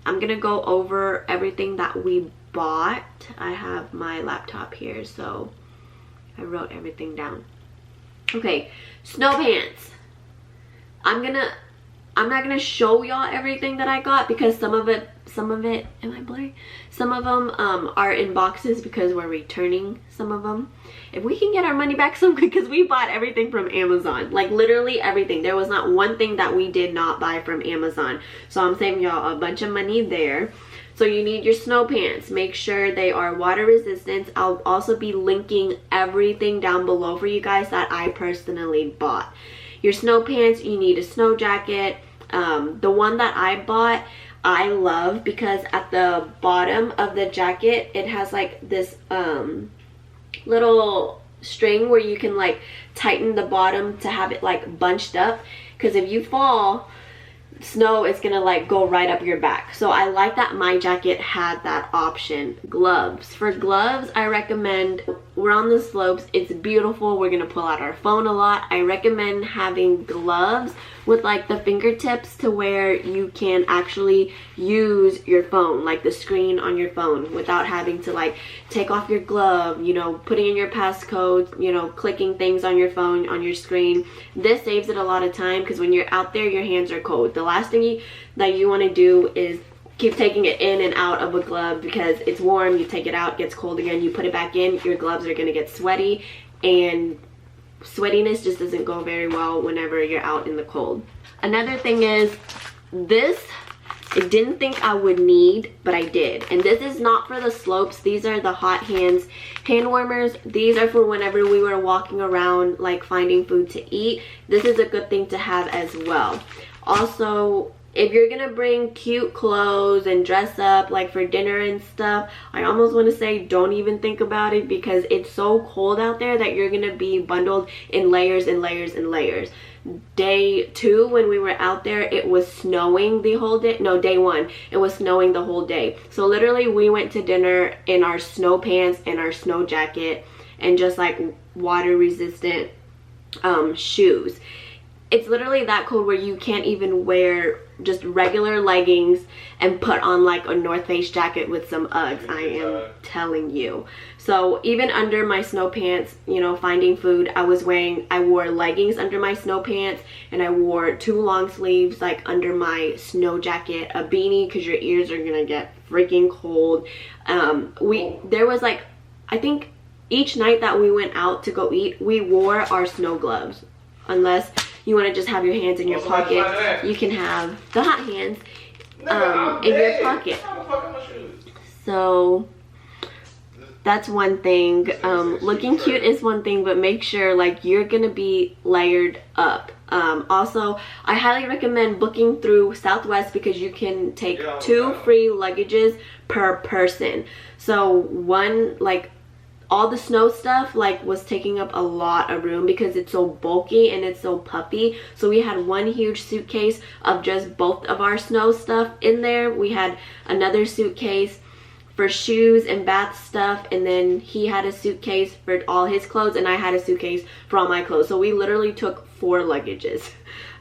I'm gonna go over everything that we bought. I have my laptop here, so I wrote everything down. Okay, snow pants. I'm not gonna show y'all everything that I got because some of it, am I blurry? Some of them are in boxes because we're returning some of them. If we can get our money back some, because we bought everything from Amazon, like literally everything. There was not one thing that we did not buy from Amazon. So I'm saving y'all a bunch of money there. So you need your snow pants. Make sure they are water resistant. I'll also be linking everything down below for you guys that I personally bought. Your snow pants, you need a snow jacket. The one that I bought, I love because at the bottom of the jacket, it has like this little string where you can like tighten the bottom to have it like bunched up. Because if you fall, snow is gonna like go right up your back. So I like that my jacket had that option. Gloves. For gloves, I recommend, we're on the slopes, it's beautiful, we're gonna pull out our phone a lot. I recommend having gloves with like the fingertips to where you can actually use your phone, like the screen on your phone, without having to like take off your glove, you know, putting in your passcode, you know, clicking things on your phone, on your screen. This saves it a lot of time because when you're out there, your hands are cold. The last thing that you want to do is keep taking it in and out of a glove because it's warm, you take it out, it gets cold again, you put it back in, your gloves are going to get sweaty, and sweatiness just doesn't go very well whenever you're out in the cold. Another thing is this, I didn't think I would need, but I did. And this is not for the slopes. These are the hot hands hand warmers. These are for whenever we were walking around like finding food to eat. This is a good thing to have as well. Also, if you're gonna bring cute clothes and dress up like for dinner and stuff, I almost want to say don't even think about it because it's so cold out there that you're gonna be bundled in layers and layers and layers. Day 2 when we were out there, it was snowing the whole day. No, day 1 it was snowing the whole day. So literally we went to dinner in our snow pants and our snow jacket and just like water resistant shoes. It's literally that cold where you can't even wear just regular leggings and put on like a North Face jacket with some Uggs. I am telling you. So even under my snow pants, you know, finding food, I wore leggings under my snow pants, and I wore 2 long sleeves like under my snow jacket, a beanie because your ears are gonna get freaking cold. There was like, I think each night that we went out to go eat, we wore our snow gloves. Unless you want to just have your hands in your pocket, you can have the hot hands in your pocket. So that's one thing. Looking cute is one thing, but make sure like you're gonna be layered up. Also, I highly recommend booking through Southwest because you can take 2 free luggages per person. So one, like all the snow stuff like was taking up a lot of room because it's so bulky and it's so puffy. So we had one huge suitcase of just both of our snow stuff in there. We had another suitcase for shoes and bath stuff, and then he had a suitcase for all his clothes and I had a suitcase for all my clothes. So we literally took 4 luggages.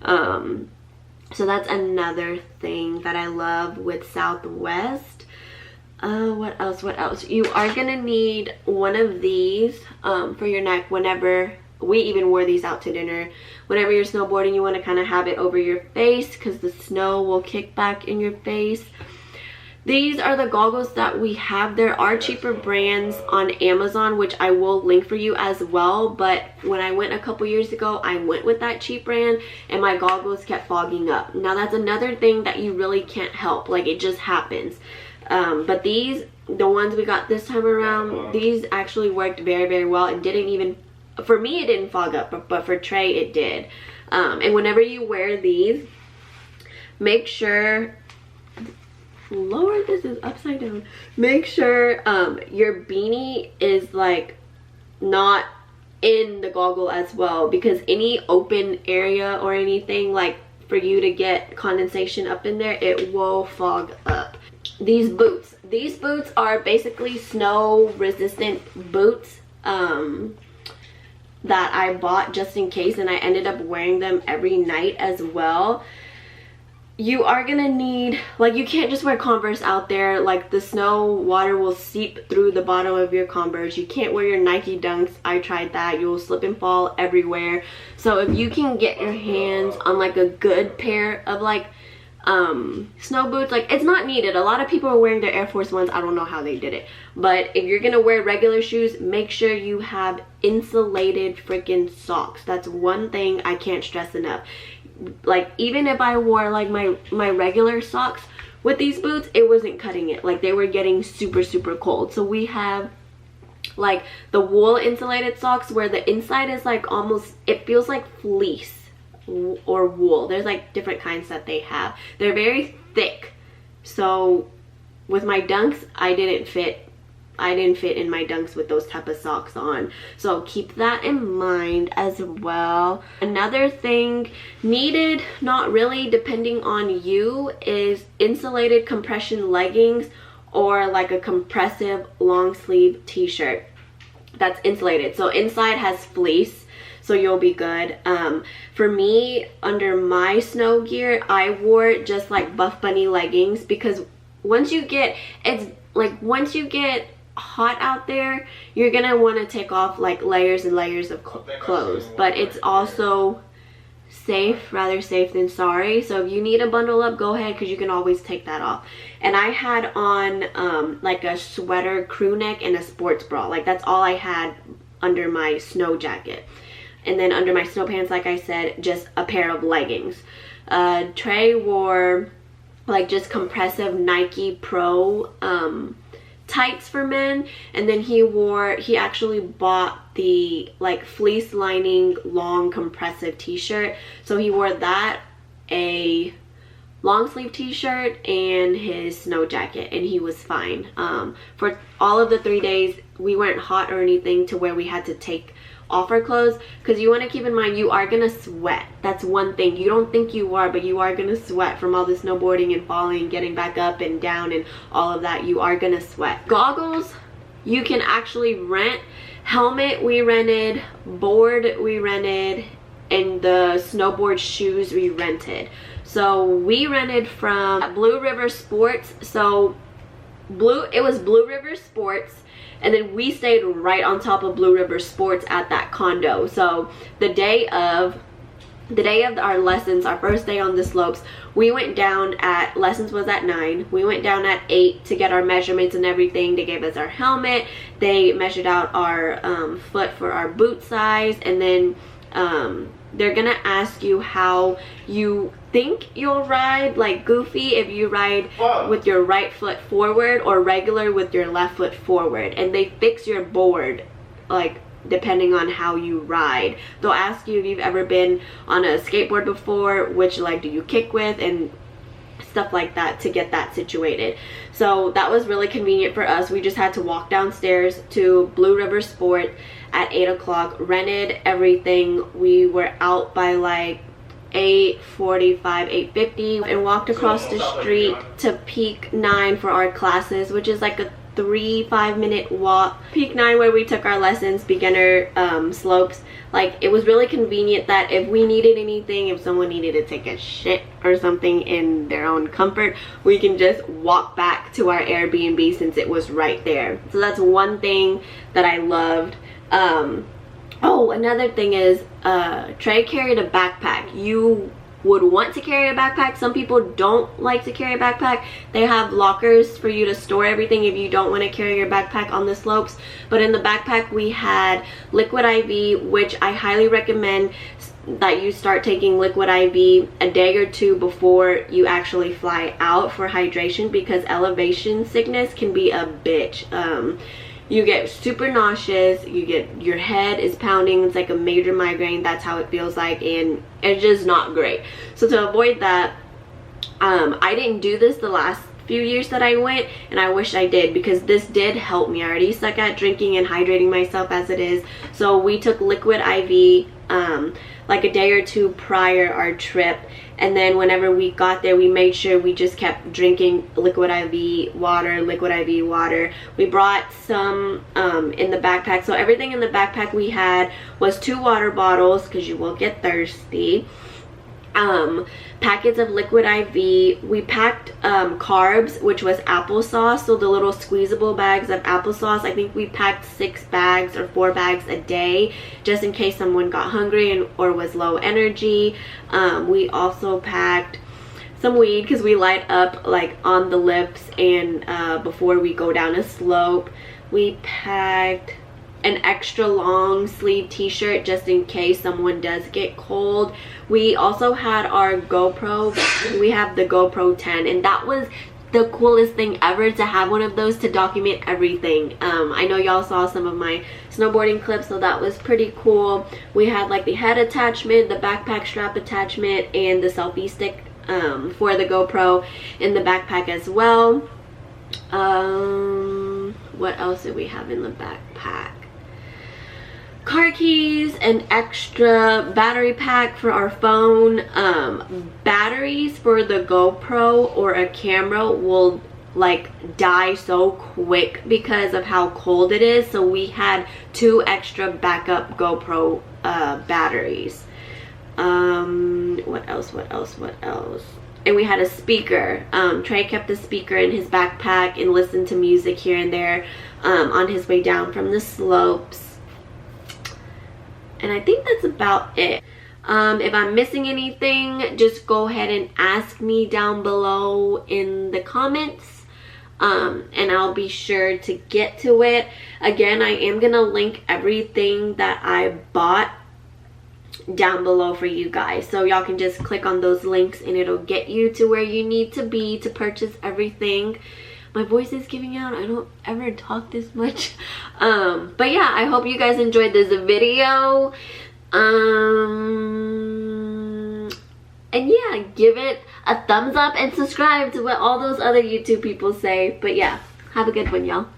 So that's another thing that I love with Southwest. What else? You are gonna need one of these for your neck whenever, we even wore these out to dinner. Whenever you're snowboarding, you want to kind of have it over your face because the snow will kick back in your face. These are the goggles that we have. There are cheaper brands on Amazon, which I will link for you as well, but when I went a couple years ago, I went with that cheap brand and my goggles kept fogging up. Now that's another thing that you really can't help, like it just happens. But these, the ones we got this time around, these actually worked very, very well. It didn't even, for me it didn't fog up, but for Trey it did. And whenever you wear these, make sure, Lord, this is upside down. Make sure your beanie is like not in the goggle as well, because any open area or anything like for you to get condensation up in there, it will fog up. These boots are basically snow resistant boots that I bought just in case, and I ended up wearing them every night as well. you are gonna need, like, you can't just wear Converse out there. Like, the snow water will seep through the bottom of your Converse. You can't wear your Nike Dunks. I tried that. You will slip and fall everywhere. So if you can get your hands on like a good pair of like snow boots, like, it's not needed. A lot of people are wearing their Air Force Ones. I don't know how they did it, but if you're gonna wear regular shoes, make sure you have insulated freaking socks. That's one thing I can't stress enough. Like, even if I wore like my regular socks with these boots, it wasn't cutting it. Like, they were getting super cold. So we have like the wool insulated socks where the inside is like almost, it feels like fleece or wool. There's like different kinds that they have. They're very thick. So with my Dunks, I didn't fit in my Dunks with those type of socks on. So keep that in mind as well. Another thing needed, not really, depending on you, is insulated compression leggings or like a compressive long sleeve t-shirt that's insulated. So inside has fleece, so you'll be good. For me, under my snow gear, I wore just like Buff Bunny leggings, because once you get hot out there, you're gonna want to take off like layers and layers of clothes, but it's also safe, rather safe than sorry. So if you need to bundle up, go ahead, because you can always take that off. And I had on like a sweater crew neck and a sports bra. Like, that's all I had under my snow jacket. And then under my snow pants, like I said, just a pair of leggings. Trey wore like just compressive Nike Pro tights for men, and then he actually bought the like fleece lining long compressive t-shirt. So he wore that, a long sleeve t-shirt, and his snow jacket, and he was fine. For all of the 3 days, we weren't hot or anything to where we had to take off our clothes, because you want to keep in mind, you are gonna sweat. That's one thing. You don't think you are, but you are gonna sweat from all the snowboarding and falling, getting back up and down and all of that. You are gonna sweat. Goggles you can actually rent. Helmet we rented, board we rented, and the snowboard shoes we rented. So we rented from Blue River Sports. So it was Blue River Sports, and then we stayed right on top of Blue River Sports at that condo. So the day of our lessons, our first day on the slopes, we went down at, lessons was at 9. We went down at 8 to get our measurements and everything. They gave us our helmet. They measured out our foot for our boot size, and then they're gonna ask you how you think you'll ride, like goofy if you ride with your right foot forward, or regular with your left foot forward. And they fix your board like depending on how you ride. They'll ask you if you've ever been on a skateboard before, which leg do you kick with, and stuff like that to get that situated. So that was really convenient for us. We just had to walk downstairs to Blue River Sport at 8 o'clock, rented everything. We were out by like 8:45, 8:50, and walked across the street to Peak 9 for our classes, which is like a 3-5 minute walk. Peak 9, where we took our lessons, beginner slopes. Like, it was really convenient that if we needed anything, if someone needed to take a shit or something in their own comfort, we can just walk back to our Airbnb since it was right there. So that's one thing that I loved. Oh, another thing is Trey carried a backpack. You would want to carry a backpack. Some people don't like to carry a backpack. They have lockers for you to store everything if you don't want to carry your backpack on the slopes. But in the backpack we had liquid IV, which I highly recommend that you start taking liquid IV a day or two before you actually fly out for hydration, because elevation sickness can be a bitch. You get super nauseous, your head is pounding, it's like a major migraine, that's how it feels like, and it's just not great. So to avoid that, I didn't do this the last few years that I went, and I wish I did, because this did help me. I already suck at drinking and hydrating myself as it is. So we took liquid IV like a day or two prior our trip, and then whenever we got there, we made sure we just kept drinking liquid IV water. We brought some in the backpack. So everything in the backpack we had was 2 water bottles, because you will get thirsty. packets of liquid IV. We packed carbs, which was applesauce, so the little squeezable bags of applesauce. I think we packed 6 bags or 4 bags a day, just in case someone got hungry or was low energy. We also packed some weed because we light up like on the lips and before we go down a slope. We packed an extra long sleeve t-shirt just in case someone does get cold. We also had our GoPro. We have the GoPro 10, and that was the coolest thing ever, to have one of those to document everything. I know y'all saw some of my snowboarding clips, so that was pretty cool. We had like the head attachment, the backpack strap attachment, and the selfie stick for the GoPro in the backpack as well. What else did we have in the backpack? Car keys, an extra battery pack for our phone. Batteries for the GoPro or a camera will like die so quick because of how cold it is, so we had 2 extra backup GoPro batteries. What else? And we had a speaker. Trey kept the speaker in his backpack and listened to music here and there on his way down from the slopes. And I think that's about it. If I'm missing anything, just go ahead and ask me down below in the comments, and I'll be sure to get to it. Again, I am gonna link everything that I bought down below for you guys, so y'all can just click on those links and it'll get you to where you need to be to purchase everything. My voice is giving out. I don't ever talk this much. But yeah, I hope you guys enjoyed this video. And yeah, give it a thumbs up and subscribe to what all those other YouTube people say. But yeah, have a good one, y'all.